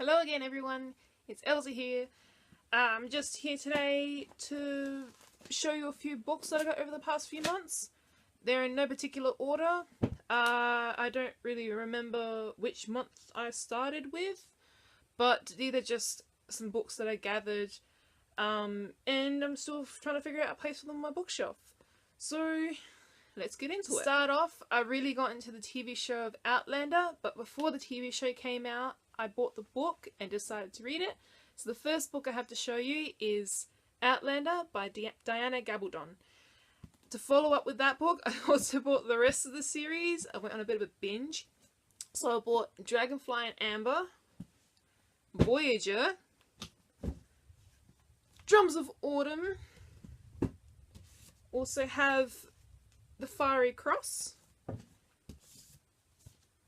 Hello again everyone, it's Elsie here. I'm just here today to show you a few books that I got over the past few months. They're in no particular order. I don't really remember which month I started with, but these are just some books that I gathered, and I'm still trying to figure out a place for them on my bookshelf. So let's get into it. To start off, I really got into the TV show of Outlander, but before the TV show came out, I bought the book and decided to read it. So the first book I have to show you is Outlander by Diana Gabaldon. To follow up with that book, I also bought the rest of the series. I went on a bit of a binge. So I bought Dragonfly and Amber, Voyager, Drums of Autumn, also have The Fiery Cross,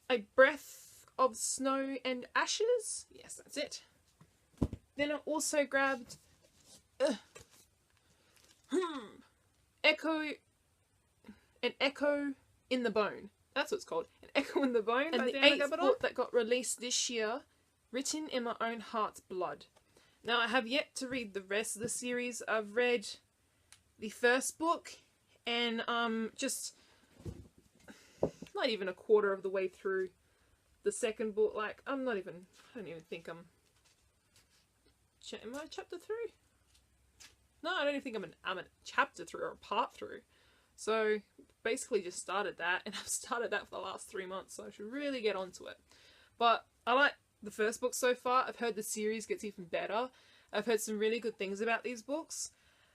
A Breath of Snow and Ashes. Yes, that's it. Then I also grabbed Echo in the Bone. That's what it's called. An Echo in the Bone. And the 8th book that got released this year, Written in My Own Heart's Blood. Now I have yet to read the rest of the series. I've read the first book and just not even a quarter of the way through the second book. Like, I don't even think am I chapter 3? No, I don't even think I'm a chapter through or a part through. So basically just started that, and I've started that for the last 3 months, so I should really get onto it. But I like the first book so far. I've heard the series gets even better. I've heard some really good things about these books,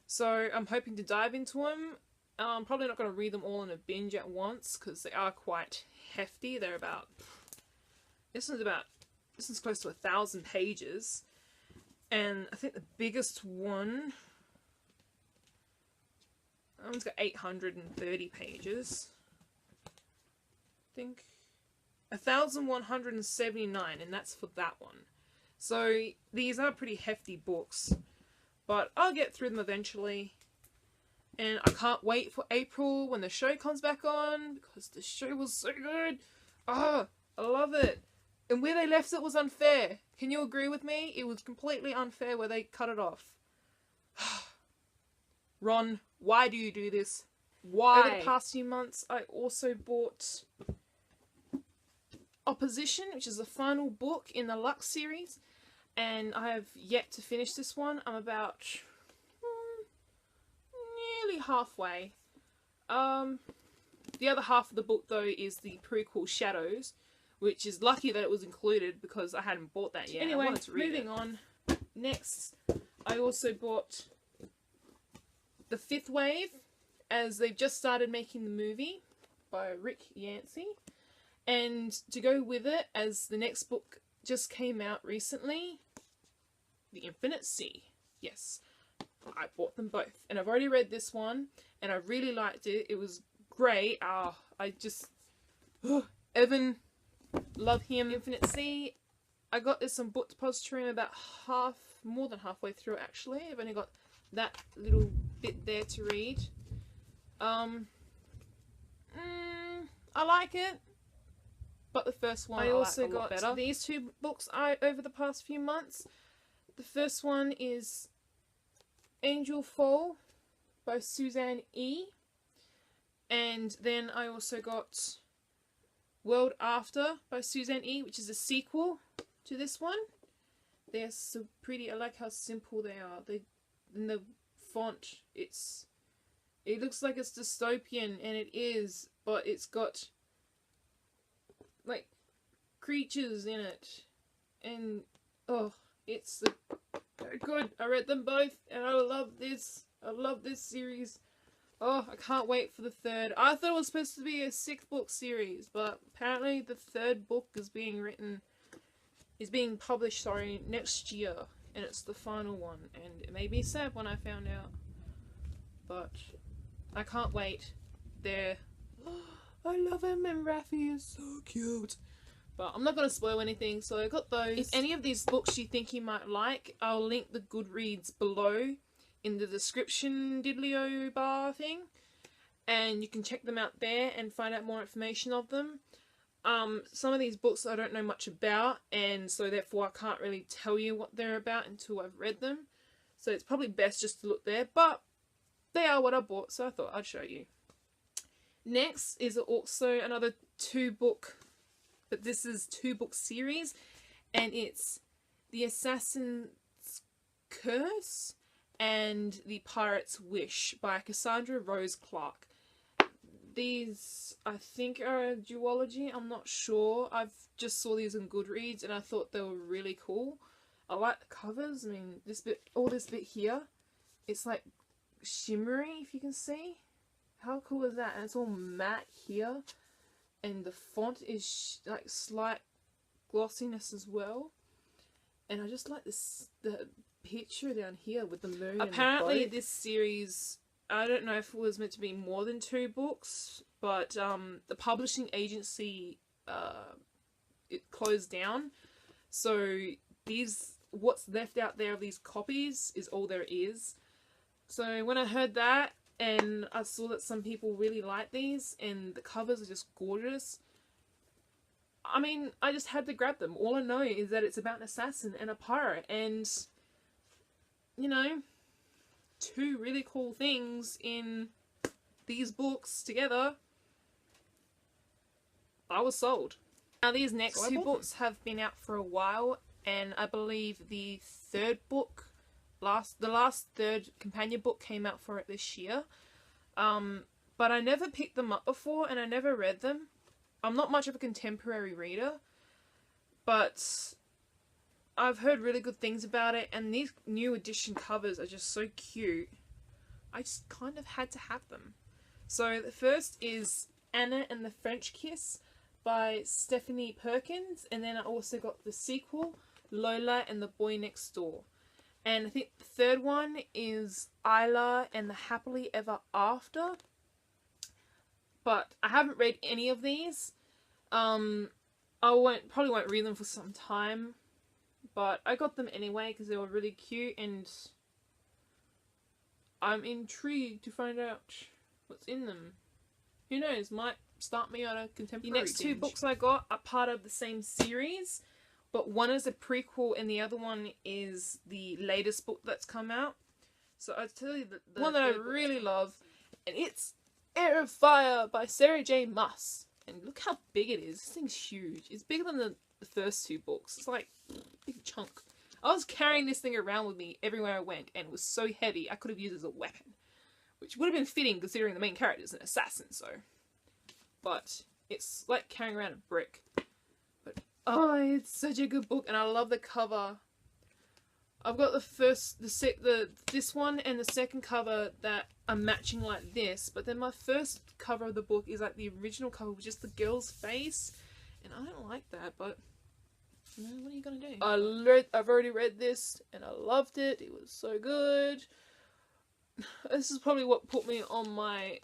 so I'm hoping to dive into them. I'm probably not going to read them all in a binge at once because they are quite hefty. They're about... This one's close to 1,000 pages, and I think the biggest one, that one's got 830 pages. I think 1,179, and that's for that one. So these are pretty hefty books, but I'll get through them eventually. And I can't wait for April when the show comes back on, because the show was so good. Oh, I love it. And where they left it was unfair. Can you agree with me? It was completely unfair where they cut it off. Ron, why do you do this? Why? Over the past few months, I also bought Opposition, which is the final book in the Lux series. And I have yet to finish this one. I'm about nearly halfway. The other half of the book, though, is the prequel Shadows, which is lucky that it was included because I hadn't bought that yet. Anyway, moving on. Next, I also bought The Fifth Wave, as they've just started making the movie by Yancey. And to go with it, as the next book just came out recently, The Infinite Sea. Yes, I bought them both. And I've already read this one, and I really liked it. It was great. Evan... Love him. Infinite Sea. I got this on Book Depository about more than halfway through actually. I've only got that little bit there to read. I like it, but the first one I also got better. These two books over the past few months. The first one is ANGELFALL by Suzanne E. And then I also got World After by Suzanne E., which is a sequel to this one. They're so pretty. I like how simple they are. In the font, it looks like it's dystopian, and it is, but it's got like creatures in it, and oh, it's good. I read them both, and I love this. I love this series. Oh, I can't wait for the third. I thought it was supposed to be a 6-book series, but apparently the third book is being published, next year, and it's the final one, and it made me sad when I found out, but I can't wait. I love him, and Raffi is so cute. But I'm not going to spoil anything, so I got those. If any of these books you think you might like, I'll link the Goodreads below in the description diddly-o bar thing, and you can check them out there and find out more information of them. Some of these books I don't know much about, and so therefore I can't really tell you what they're about until I've read them. So it's probably best just to look there, but they are what I bought, so I thought I'd show you. Next is also another 2-book, but this is 2-book series, and it's The Assassin's Curse and The Pirate's Wish by Cassandra Rose Clarke. These, I think, are a duology. I'm not sure. I've just saw these on Goodreads and I thought they were really cool. I like the covers. I mean, this bit, all this bit here, it's like shimmery, if you can see. How cool is that? And it's all matte here. And the font is like slight glossiness as well. And I just like this, the picture down here with the moon. Apparently this series, I don't know if it was meant to be more than 2 books, but the publishing agency, it closed down. So these, what's left out there of these copies is all there is. So when I heard that, and I saw that some people really like these, and the covers are just gorgeous, I mean, I just had to grab them. All I know is that it's about an assassin and a pirate, and, you know, 2 really cool things in these books together. I was sold. Now these next 2 books have been out for a while, and I believe the 3rd book, the last 3rd companion book came out for it this year. But I never picked them up before and I never read them. I'm not much of a contemporary reader, but I've heard really good things about it, and these new edition covers are just so cute. I just kind of had to have them. So the first is Anna and the French Kiss by Stephanie Perkins, and then I also got the sequel, Lola and the Boy Next Door. And I think the 3rd one is Isla and the Happily Ever After. But I haven't read any of these. I probably won't read them for some time. But I got them anyway because they were really cute, and I'm intrigued to find out what's in them. Who knows, might start me on a contemporary binge. The next 2 books I got are part of the same series, but one is a prequel and the other one is the latest book that's come out. So I'll tell you the one that I really love, and it's Everfire by Sarah J. Maas. And look how big it is. This thing's huge. It's bigger than the first 2 books. It's like a big chunk. I was carrying this thing around with me everywhere I went, and it was so heavy I could have used it as a weapon, which would have been fitting considering the main character is an assassin. So, but it's like carrying around a brick. But oh, it's such a good book, and I love the cover. I've got this one and the second cover that are matching like this, but then my first cover of the book is like the original cover with just the girl's face, and I don't like that, but you know, what are you gonna do? I've already read this and I loved it. It was so good. This is probably what put me on my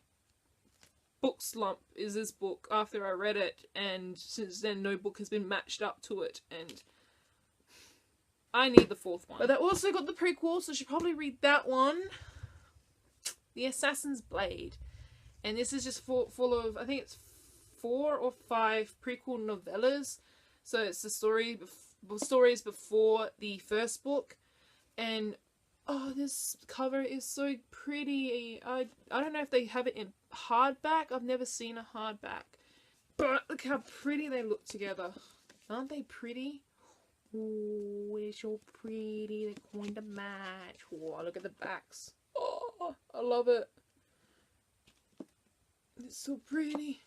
book slump, is this book after I read it, and since then no book has been matched up to it, and I need the 4th one. But I also got the prequel, so I should probably read that one. The Assassin's Blade. And this is just full of, I think it's 4 or 5 prequel novellas. So it's the stories before the first book. And, oh, this cover is so pretty. I don't know if they have it in hardback. I've never seen a hardback. But look how pretty they look together. Aren't they pretty? Oh, it's so pretty. They're going to match. Oh, look at the backs. Oh, I love it. It's so pretty.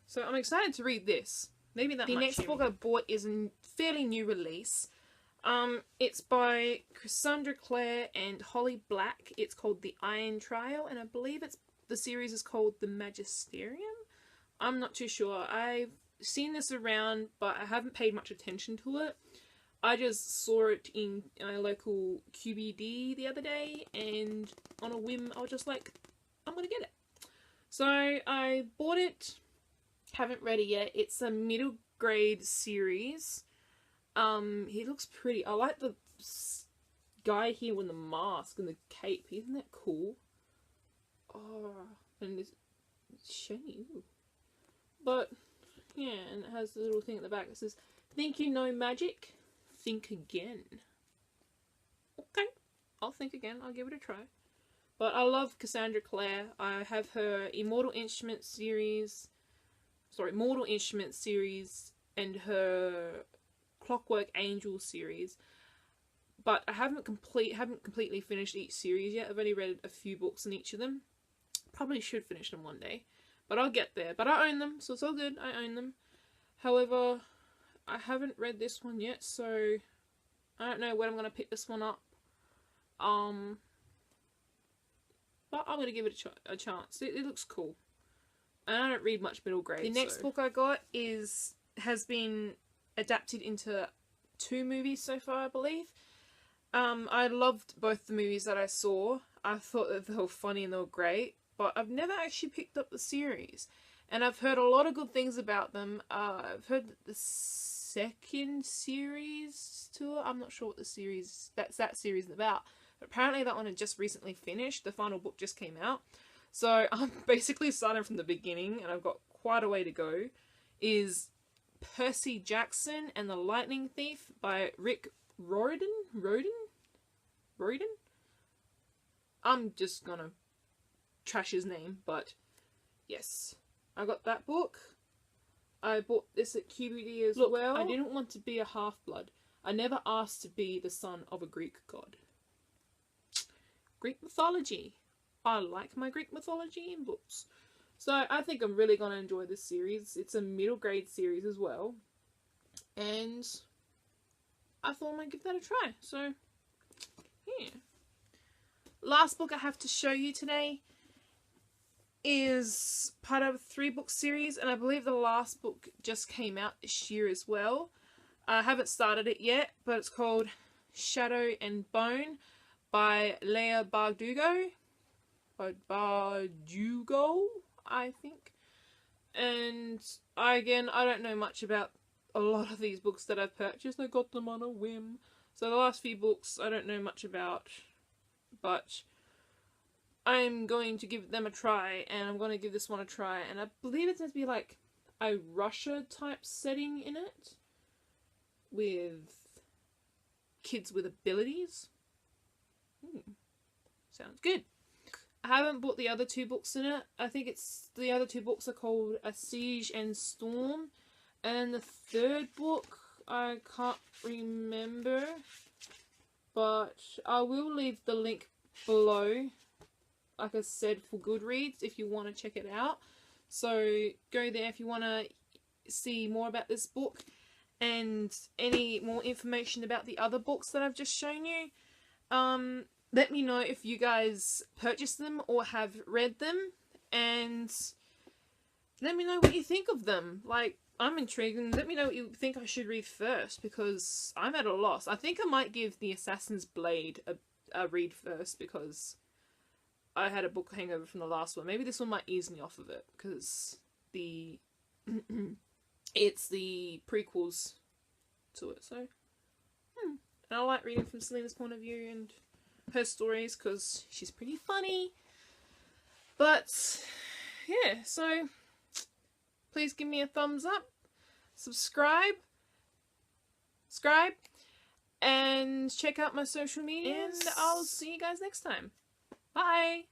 So I'm excited to read this. Maybe that. The next book I bought is a fairly new release. It's by Cassandra Clare and Holly Black. It's called The Iron Trial, and I believe the series is called The Magisterium. I'm not too sure. I've seen this around, but I haven't paid much attention to it. I just saw it in a local QBD the other day, and on a whim I was just like, I'm gonna get it. So I bought it, haven't read it yet. It's a middle grade series. He looks pretty. I like the guy here with the mask and the cape. Isn't that cool? Oh, and it's shiny. But Yeah, and it has the little thing at the back that says, "Think you know magic? Think again." Okay, I'll think again. I'll give it a try. But I love Cassandra Clare. I have her Mortal Instruments series, and her Clockwork Angel series. But I haven't completely finished each series yet. I've only read a few books in each of them. Probably should finish them one day. But I'll get there. But I own them, so it's all good. I own them. However, I haven't read this one yet, so I don't know when I'm going to pick this one up. But I'm going to give it a chance. It looks cool. And I don't read much middle grade. The next book I got has been adapted into 2 movies so far, I believe. I loved both the movies that I saw. I thought that they were funny and they were great. But I've never actually picked up the series. And I've heard a lot of good things about them. I've heard the second series to it. I'm not sure what the series, that series is about. But apparently that one had just recently finished. The final book just came out. So I'm basically starting from the beginning, and I've got quite a way to go. Is Percy Jackson and the Lightning Thief by Rick Riordan? I'm just gonna trash his name, but yes. I got that book. I bought this at QBD as well. I didn't want to be a half-blood. I never asked to be the son of a Greek god. Greek mythology. I like my Greek mythology in books. So I think I'm really going to enjoy this series. It's a middle grade series as well. And I thought I might give that a try. So, yeah. Last book I have to show you today is part of a 3-book series. And I believe the last book just came out this year as well. I haven't started it yet, but it's called Shadow and Bone by Leah Bardugo, I think. And I don't know much about a lot of these books that I've purchased. I got them on a whim. So the last few books I don't know much about, but I'm going to give them a try, and I'm going to give this one a try. And I believe it's meant to be like a Russia type setting in it, with kids with abilities. Sounds good. I haven't bought the other 2 books in it. I think the other 2 books are called A Siege and Storm. And the 3rd book, I can't remember. But I will leave the link below, like I said, for Goodreads if you want to check it out. So go there if you want to see more about this book and any more information about the other books that I've just shown you. Let me know if you guys purchased them or have read them, and let me know what you think of them. Like, I'm intrigued, and let me know what you think I should read first, because I'm at a loss. I think I might give the Assassin's Blade a read first, because I had a book hangover from the last one. Maybe this one might ease me off of it, because it's the prequels to it, so and I like reading from Selena's point of view and her stories, because she's pretty funny. But yeah, so please give me a thumbs up, subscribe, and check out my social media, and I'll see you guys next time. Bye!